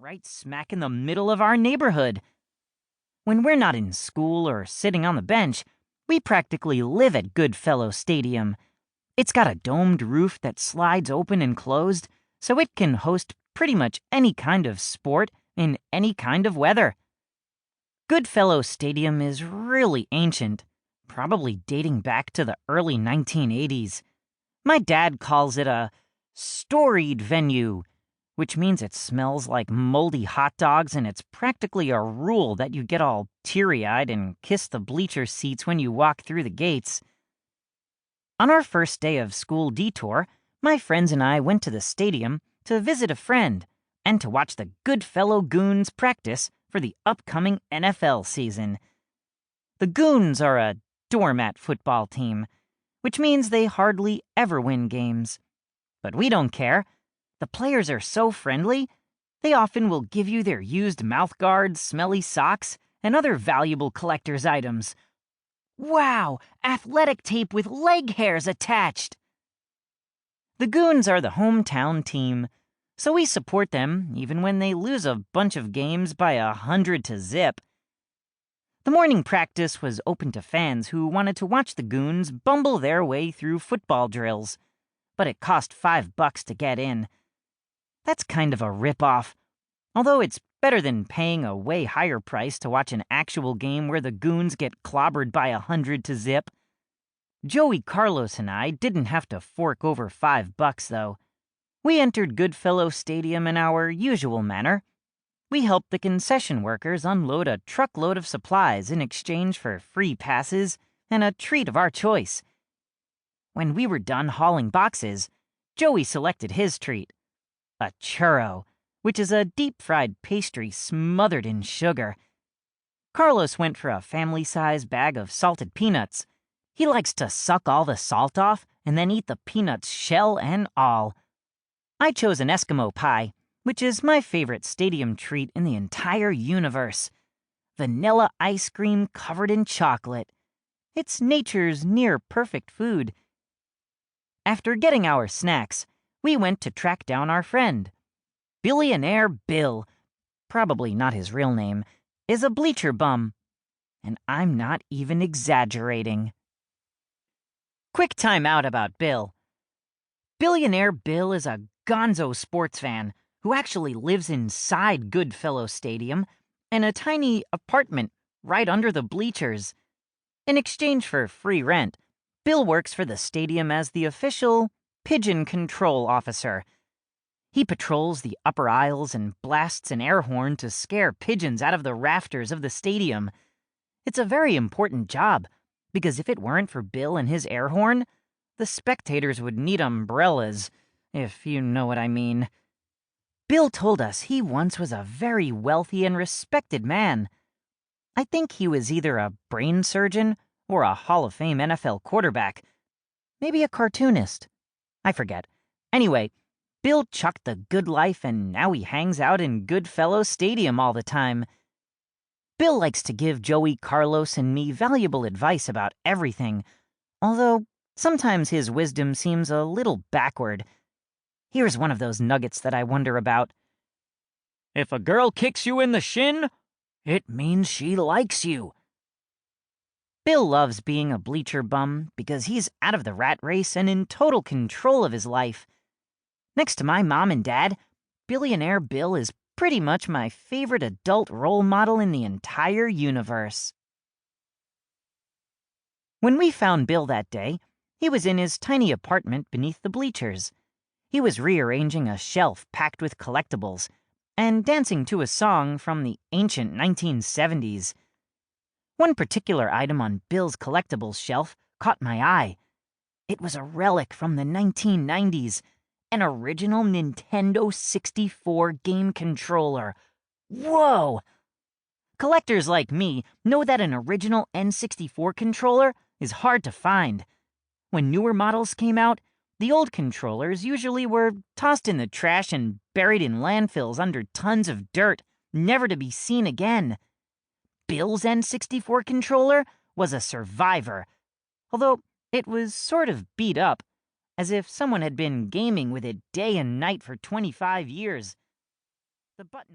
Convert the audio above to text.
right smack in the middle of our neighborhood. When we're not in school or sitting on the bench, we practically live at Goodfellow Stadium. It's got a domed roof that slides open and closed, so it can host pretty much any kind of sport in any kind of weather. Goodfellow Stadium is really ancient, probably dating back to the early 1980s. My dad calls it a storied venue, which means it smells like moldy hot dogs, and it's practically a rule that you get all teary-eyed and kiss the bleacher seats when you walk through the gates. On our first day of school detour, my friends and I went to the stadium to visit a friend and to watch the Goodfellow Goons practice for the upcoming NFL season. The Goons are a doormat football team, which means they hardly ever win games. But we don't care. The players are so friendly, they often will give you their used mouthguards, smelly socks, and other valuable collector's items. Wow! Athletic tape with leg hairs attached! The Goons are the hometown team, so we support them even when they lose a bunch of games by 100-0. The morning practice was open to fans who wanted to watch the Goons bumble their way through football drills, but it cost $5 to get in. That's kind of a rip-off, although it's better than paying a way higher price to watch an actual game where the Goons get clobbered by 100-0. Joey, Carlos, and I didn't have to fork over $5, though. We entered Goodfellow Stadium in our usual manner. We helped the concession workers unload a truckload of supplies in exchange for free passes and a treat of our choice. When we were done hauling boxes, Joey selected his treat. A churro, which is a deep-fried pastry smothered in sugar. Carlos went for a family-size bag of salted peanuts. He likes to suck all the salt off and then eat the peanuts shell and all. I chose an Eskimo pie, which is my favorite stadium treat in the entire universe. Vanilla ice cream covered in chocolate. It's nature's near-perfect food. After getting our snacks, we went to track down our friend. Billionaire Bill, probably not his real name, is a bleacher bum. And I'm not even exaggerating. Quick time out about Bill. Billionaire Bill is a gonzo sports fan who actually lives inside Goodfellow Stadium in a tiny apartment right under the bleachers. In exchange for free rent, Bill works for the stadium as the official pigeon control officer. He patrols the upper aisles and blasts an air horn to scare pigeons out of the rafters of the stadium. It's a very important job, because if it weren't for Bill and his air horn, the spectators would need umbrellas, if you know what I mean. Bill told us he once was a very wealthy and respected man. I think he was either a brain surgeon or a Hall of Fame NFL quarterback. Maybe a cartoonist. I forget. Anyway, Bill chucked the good life and now he hangs out in Goodfellow Stadium all the time. Bill likes to give Joey, Carlos, and me valuable advice about everything, although sometimes his wisdom seems a little backward. Here's one of those nuggets that I wonder about. If a girl kicks you in the shin, it means she likes you. Bill loves being a bleacher bum because he's out of the rat race and in total control of his life. Next to my mom and dad, Billionaire Bill is pretty much my favorite adult role model in the entire universe. When we found Bill that day, he was in his tiny apartment beneath the bleachers. He was rearranging a shelf packed with collectibles and dancing to a song from the ancient 1970s. One particular item on Bill's collectibles shelf caught my eye. It was a relic from the 1990s, an original Nintendo 64 game controller. Whoa! Collectors like me know that an original N64 controller is hard to find. When newer models came out, the old controllers usually were tossed in the trash and buried in landfills under tons of dirt, never to be seen again. Bill's N64 controller was a survivor, although it was sort of beat up, as if someone had been gaming with it day and night for 25 years. The buttons